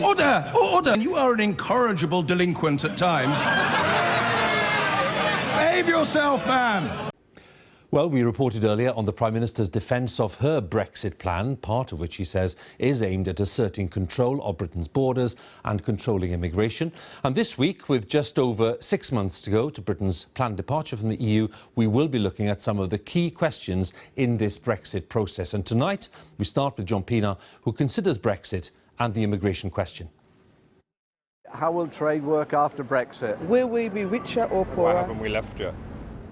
Order! Order! You are an incorrigible delinquent at times. Behave yourself, man! Well, we reported earlier on the Prime Minister's defence of her Brexit plan, part of which he says is aimed at asserting control of Britain's borders and controlling immigration. And this week, with just over 6 months to go to Britain's planned departure from the EU, we will be looking at some of the key questions in this Brexit process. And tonight, we start with John Pienaar, who considers Brexit and the immigration question. How will trade work after Brexit? Will we be richer or poorer? Why haven't we left yet?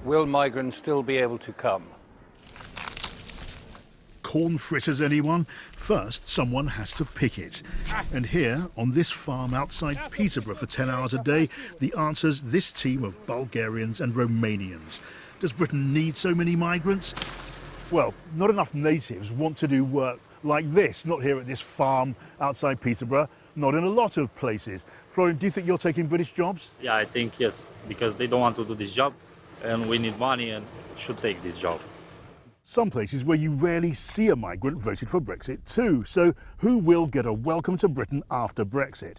Will migrants still be able to come? Corn fritters, anyone? First, someone has to pick it. And here, on this farm outside Peterborough for 10 hours a day, the answer's this team of Bulgarians and Romanians. Does Britain need so many migrants? Well, not enough natives want to do work like this, not here at this farm outside Peterborough, not in a lot of places. Florian, do you think you're taking British jobs? Yeah, I think yes, because they don't want to do this job and we need money and should take this job. Some places where you rarely see a migrant voted for Brexit too. So who will get a welcome to Britain after Brexit?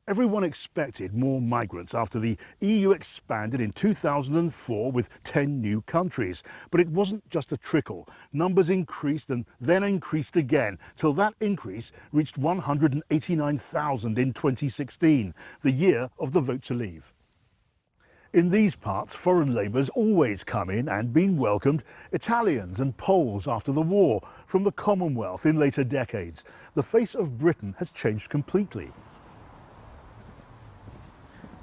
Everyone expected more migrants after the EU expanded in 2004 with 10 new countries. But it wasn't just a trickle. Numbers increased and then increased again, till that increase reached 189,000 in 2016, the year of the vote to leave. In these parts, foreign labour's always come in and been welcomed. Italians and Poles after the war, from the Commonwealth in later decades. The face of Britain has changed completely.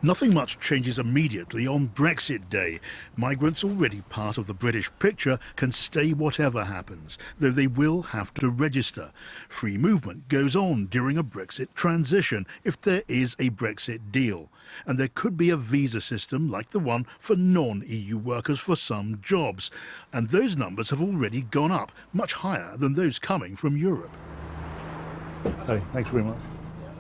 Nothing much changes immediately on Brexit Day. Migrants, already part of the British picture, can stay whatever happens, though they will have to register. Free movement goes on during a Brexit transition, if there is a Brexit deal. And there could be a visa system like the one for non-EU workers for some jobs. And those numbers have already gone up, much higher than those coming from Europe. Hey, thanks very much.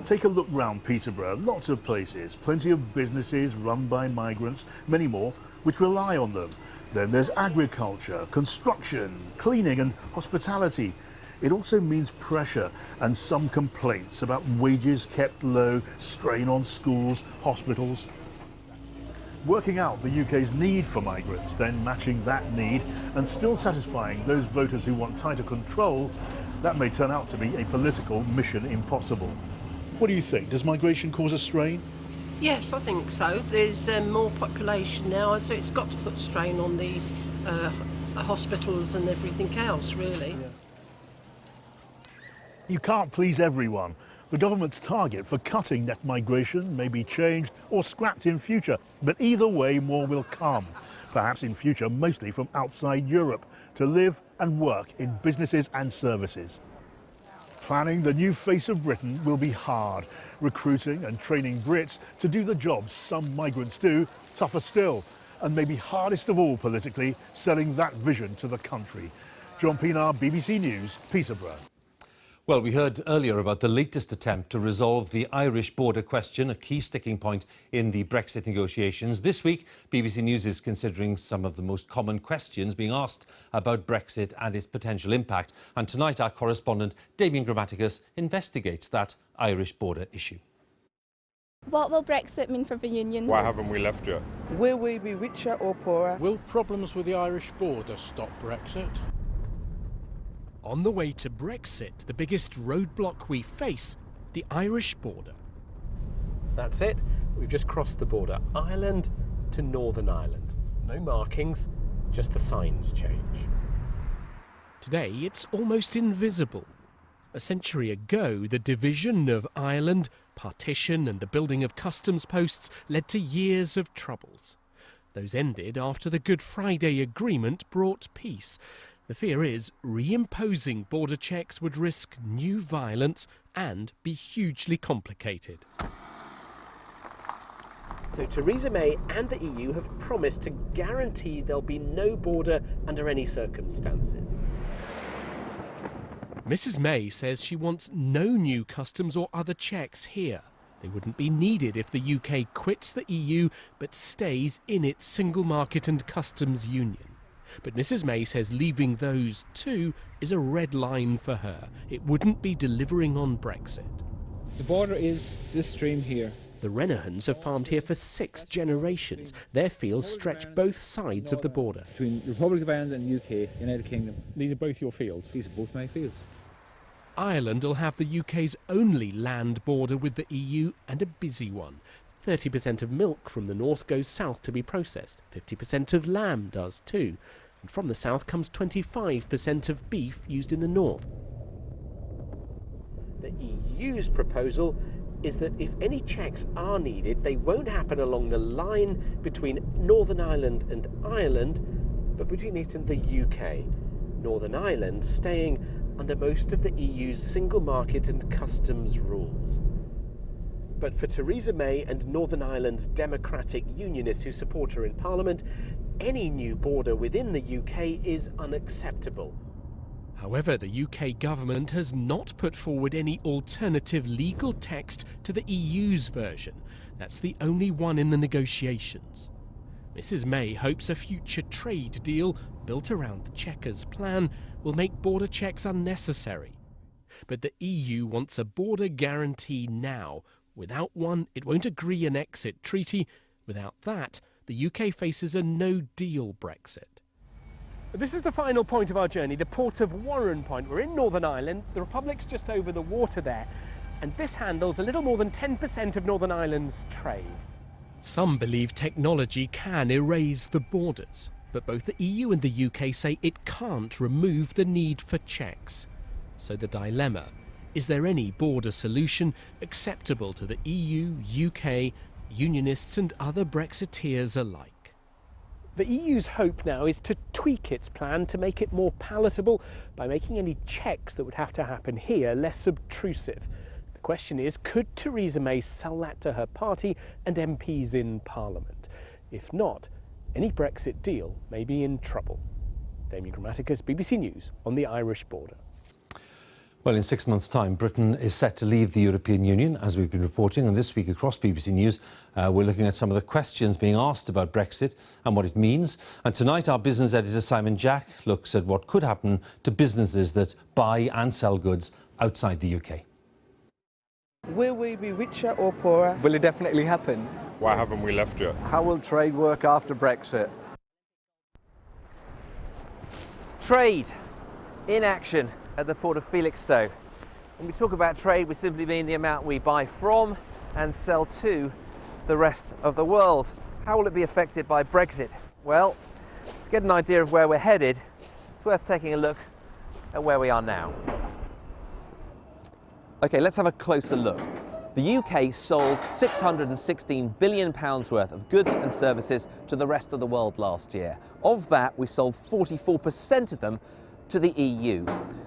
Take a look round Peterborough. Lots of places, plenty of businesses run by migrants, many more which rely on them. Then there's agriculture, construction, cleaning and hospitality. It also means pressure and some complaints about wages kept low, strain on schools, hospitals. Working out the UK's need for migrants, then matching that need and still satisfying those voters who want tighter control, that may turn out to be a political mission impossible. What do you think? Does migration cause a strain? Yes, I think so. There's more population now, so it's got to put strain on the hospitals and everything else, really. Yeah. You can't please everyone. The government's target for cutting net migration may be changed or scrapped in future, but either way more will come. Perhaps in future mostly from outside Europe, to live and work in businesses and services. Planning the new face of Britain will be hard. Recruiting and training Brits to do the jobs some migrants do, tougher still. And maybe hardest of all politically, selling that vision to the country. John Pienaar, BBC News, Peterborough. Well, we heard earlier about the latest attempt to resolve the Irish border question, a key sticking point in the Brexit negotiations. This week, BBC News is considering some of the most common questions being asked about Brexit and its potential impact. And tonight, our correspondent, Damien Grammaticus, investigates that Irish border issue. What will Brexit mean for the Union? Why haven't we left yet? Will we be richer or poorer? Will problems with the Irish border stop Brexit? On the way to Brexit, the biggest roadblock we face, the Irish border. That's it. We've just crossed the border, Ireland to Northern Ireland. No markings, just the signs change. Today, it's almost invisible. A century ago, the division of Ireland, partition and the building of customs posts led to years of troubles. Those ended after the Good Friday Agreement brought peace. The fear is reimposing border checks would risk new violence and be hugely complicated. So Theresa May and the EU have promised to guarantee there'll be no border under any circumstances. Mrs May says she wants no new customs or other checks here. They wouldn't be needed if the UK quits the EU but stays in its single market and customs union. But Mrs May says leaving those too is a red line for her. It wouldn't be delivering on Brexit. The border is this stream here. The Renahans have farmed here for 6 generations. Their fields stretch both sides of the border. Between the Republic of Ireland and the UK, United Kingdom. These are both your fields? These are both my fields. Ireland will have the UK's only land border with the EU, and a busy one. 30% of milk from the north goes south to be processed. 50% of lamb does too. And from the south comes 25% of beef used in the north. The EU's proposal is that if any checks are needed, they won't happen along the line between Northern Ireland and Ireland, but between it and the UK. Northern Ireland staying under most of the EU's single market and customs rules. But for Theresa May and Northern Ireland's democratic unionists who support her in Parliament, any new border within the UK is unacceptable. However, the UK government has not put forward any alternative legal text to the EU's version. That's the only one in the negotiations. Mrs May hopes a future trade deal built around the Chequers plan will make border checks unnecessary. But the EU wants a border guarantee now. Without one, it won't agree an exit treaty. Without that, the UK faces a no-deal Brexit. This is the final point of our journey, the port of Warren Point. We're in Northern Ireland, the Republic's just over the water there, and this handles a little more than 10% of Northern Ireland's trade. Some believe technology can erase the borders, but both the EU and the UK say it can't remove the need for checks. So the dilemma, is there any border solution acceptable to the EU, UK, unionists and other Brexiteers alike? The EU's hope now is to tweak its plan to make it more palatable by making any checks that would have to happen here less obtrusive. The question is, could Theresa May sell that to her party and MPs in Parliament? If not, any Brexit deal may be in trouble. Damien Grammaticus, BBC News on the Irish border. Well, in 6 months' time, Britain is set to leave the European Union, as we've been reporting. And this week across BBC News, we're looking at some of the questions being asked about Brexit and what it means. And tonight, our business editor, Simon Jack, looks at what could happen to businesses that buy and sell goods outside the UK. Will we be richer or poorer? Will it definitely happen? Why haven't we left yet? How will trade work after Brexit? Trade in action at the port of Felixstowe. When we talk about trade, we simply mean the amount we buy from and sell to the rest of the world. How will it be affected by Brexit? Well, to get an idea of where we're headed, it's worth taking a look at where we are now. Okay, let's have a closer look. The UK sold £616 billion worth of goods and services to the rest of the world last year. Of that, we sold 44% of them to the EU.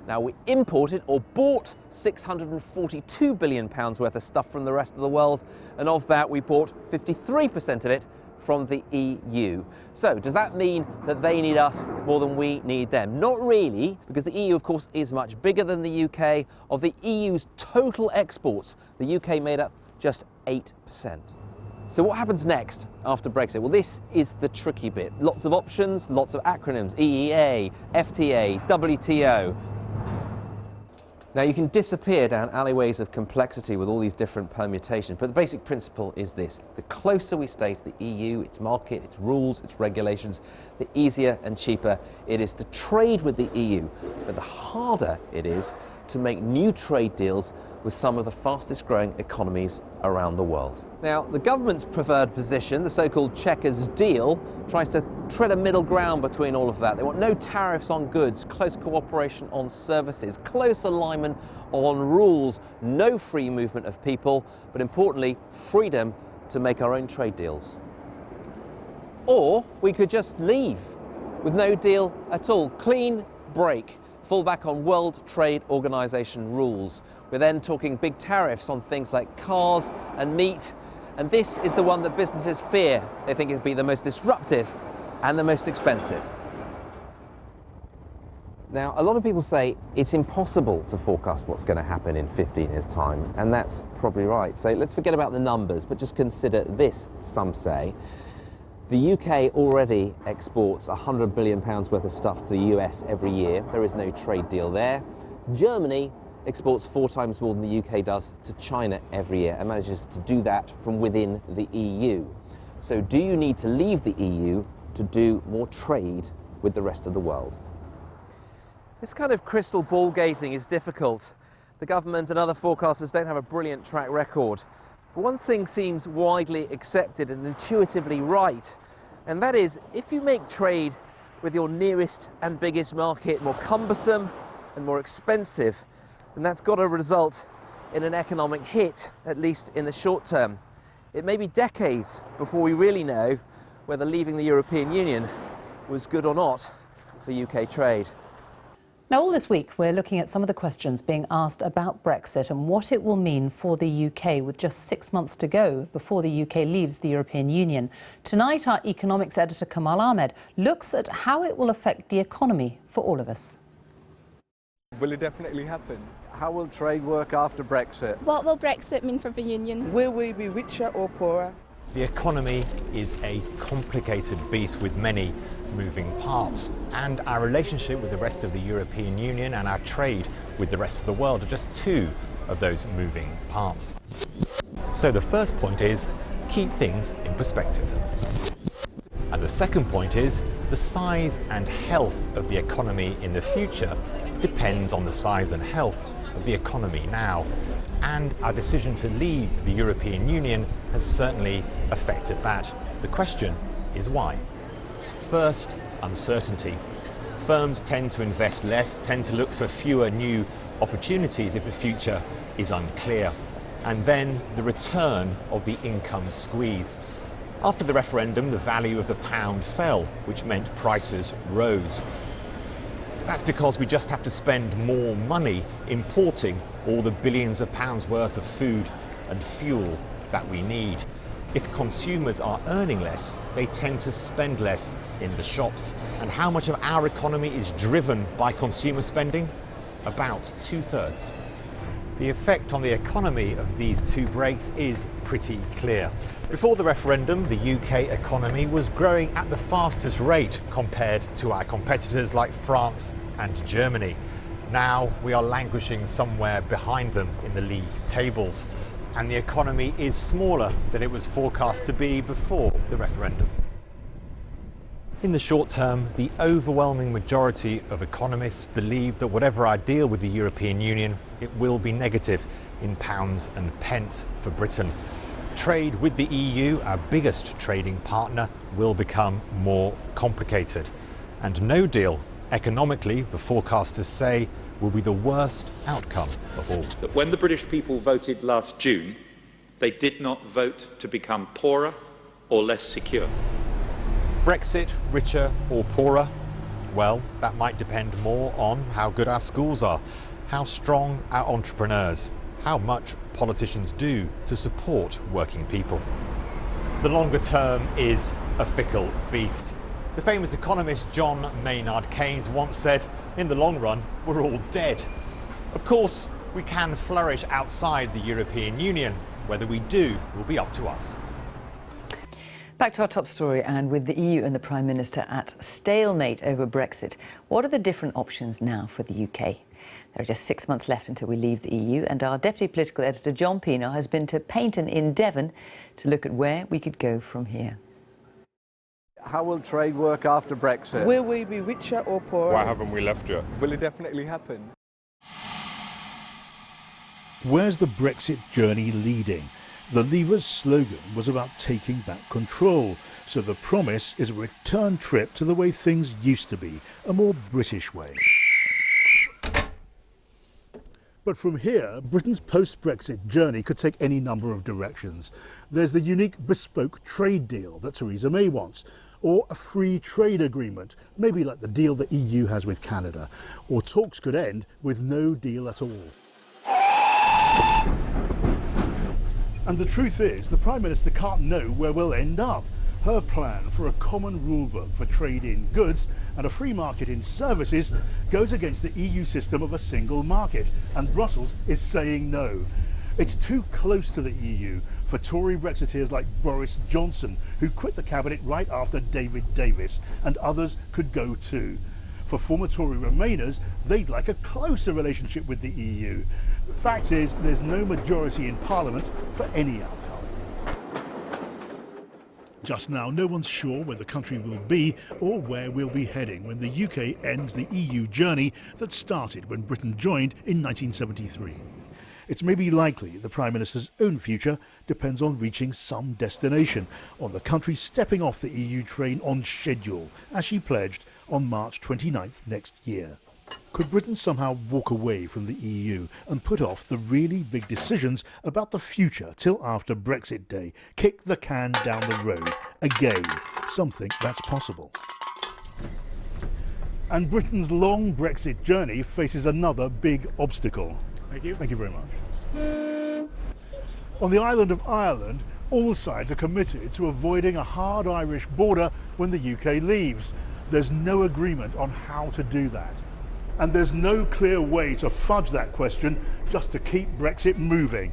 Now, we imported or bought £642 billion worth of stuff from the rest of the world, and of that we bought 53% of it from the EU. So does that mean that they need us more than we need them? Not really, because the EU, of course, is much bigger than the UK. Of the EU's total exports, the UK made up just 8%. So what happens next after Brexit? Well, this is the tricky bit. Lots of options, lots of acronyms: EEA, FTA, WTO. Now, you can disappear down alleyways of complexity with all these different permutations, but the basic principle is this: the closer we stay to the EU, its market, its rules, its regulations, the easier and cheaper it is to trade with the EU, but the harder it is to make new trade deals with some of the fastest growing economies around the world. Now, the government's preferred position, the so-called Chequers deal, tries to tread a middle ground between all of that. They want no tariffs on goods, close cooperation on services, close alignment on rules, no free movement of people, but importantly, freedom to make our own trade deals. Or we could just leave with no deal at all. Clean break, fall back on World Trade Organization rules. We're then talking big tariffs on things like cars and meat, and this is the one that businesses fear. They think it'll be the most disruptive and the most expensive. Now, a lot of people say it's impossible to forecast what's going to happen in 15 years' time, and that's probably right. So let's forget about the numbers, but just consider this, some say. The UK already exports £100 billion worth of stuff to the US every year. There is no trade deal there. Germany exports 4 times more than the UK does to China every year and manages to do that from within the EU. So do you need to leave the EU to do more trade with the rest of the world? This kind of crystal ball gazing is difficult. The government and other forecasters don't have a brilliant track record. But one thing seems widely accepted and intuitively right, and that is if you make trade with your nearest and biggest market more cumbersome and more expensive, then that's got to result in an economic hit, at least in the short term. It may be decades before we really know whether leaving the European Union was good or not for UK trade. Now, all this week, we're looking at some of the questions being asked about Brexit and what it will mean for the UK with just 6 months to go before the UK leaves the European Union. Tonight, our economics editor, Kamal Ahmed, looks at how it will affect the economy for all of us. Will it definitely happen? How will trade work after Brexit? What will Brexit mean for the Union? Will we be richer or poorer? The economy is a complicated beast with many moving parts, and our relationship with the rest of the European Union and our trade with the rest of the world are just 2 of those moving parts. So the first point is keep things in perspective. And the second point is the size and health of the economy in the future depends on the size and health of the economy now. And our decision to leave the European Union has certainly affected that. The question is why? First, uncertainty. Firms tend to invest less, tend to look for fewer new opportunities if the future is unclear. And then the return of the income squeeze. After the referendum, the value of the pound fell, which meant prices rose. That's because we just have to spend more money importing all the billions of pounds worth of food and fuel that we need. If consumers are earning less, they tend to spend less in the shops. And how much of our economy is driven by consumer spending? About 2/3. The effect on the economy of these 2 breaks is pretty clear. Before the referendum, the UK economy was growing at the fastest rate compared to our competitors like France and Germany. Now we are languishing somewhere behind them in the league tables, and the economy is smaller than it was forecast to be before the referendum. In the short term, the overwhelming majority of economists believe that whatever our deal with the European Union, it will be negative in pounds and pence for Britain. Trade with the EU, our biggest trading partner, will become more complicated. And no deal, economically, the forecasters say, will be the worst outcome of all. That when the British people voted last June, they did not vote to become poorer or less secure. Brexit, richer or poorer? Well, that might depend more on how good our schools are, how strong our entrepreneurs, how much politicians do to support working people. The longer term is a fickle beast. The famous economist John Maynard Keynes once said, in the long run, we're all dead. Of course, we can flourish outside the European Union. Whether we do will be up to us. Back to our top story, and with the EU and the Prime Minister at stalemate over Brexit, what are the different options now for the UK? There are just 6 months left until we leave the EU, and our Deputy Political Editor John Pienaar has been to Paynton in Devon to look at where we could go from here. How will trade work after Brexit? Will we be richer or poorer? Why haven't we left yet? Will it definitely happen? Where's the Brexit journey leading? The Leavers' slogan was about taking back control, so the promise is a return trip to the way things used to be, a more British way. But from here, Britain's post-Brexit journey could take any number of directions. There's the unique bespoke trade deal that Theresa May wants, or a free trade agreement, maybe like the deal the EU has with Canada, or talks could end with no deal at all. And the truth is, the Prime Minister can't know where we'll end up. Her plan for a common rulebook for trade in goods and a free market in services goes against the EU system of a single market, and Brussels is saying no. It's too close to the EU for Tory Brexiteers like Boris Johnson, who quit the cabinet right after David Davis, and others could go too. For former Tory Remainers, they'd like a closer relationship with the EU. The fact is, there's no majority in Parliament for any outcome. Just now, no one's sure where the country will be or where we'll be heading when the UK ends the EU journey that started when Britain joined in 1973. It's maybe likely the Prime Minister's own future depends on reaching some destination, on the country stepping off the EU train on schedule, as she pledged on March 29th next year. Could Britain somehow walk away from the EU and put off the really big decisions about the future till after Brexit Day? Kick the can down the road again? Something that's possible. And Britain's long Brexit journey faces another big obstacle. Thank you. Thank you very much. On the island of Ireland, all sides are committed to avoiding a hard Irish border when the UK leaves. There's no agreement on how to do that. And there's no clear way to fudge that question just to keep Brexit moving.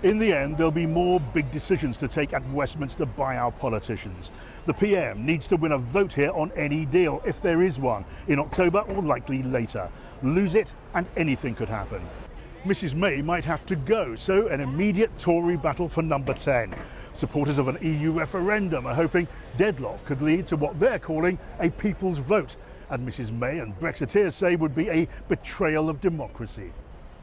In the end, there'll be more big decisions to take at Westminster by our politicians. The PM needs to win a vote here on any deal, if there is one, in October or likely later. Lose it and anything could happen. Mrs May might have to go, so an immediate Tory battle for number 10. Supporters of an EU referendum are hoping deadlock could lead to what they're calling a people's vote, and Mrs May and Brexiteers say would be a betrayal of democracy.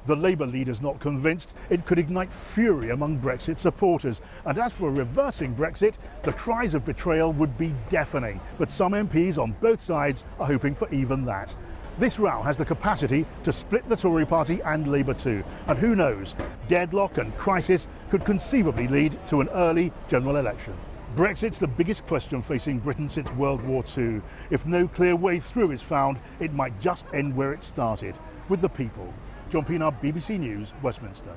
The Labour leader's not convinced it could ignite fury among Brexit supporters, and as for reversing Brexit, the cries of betrayal would be deafening, but some MPs on both sides are hoping for even that. This row has the capacity to split the Tory party and Labour too, and who knows, deadlock and crisis could conceivably lead to an early general election. Brexit's the biggest question facing Britain since World War II. If no clear way through is found, it might just end where it started, with the people. John Pienaar, BBC News, Westminster.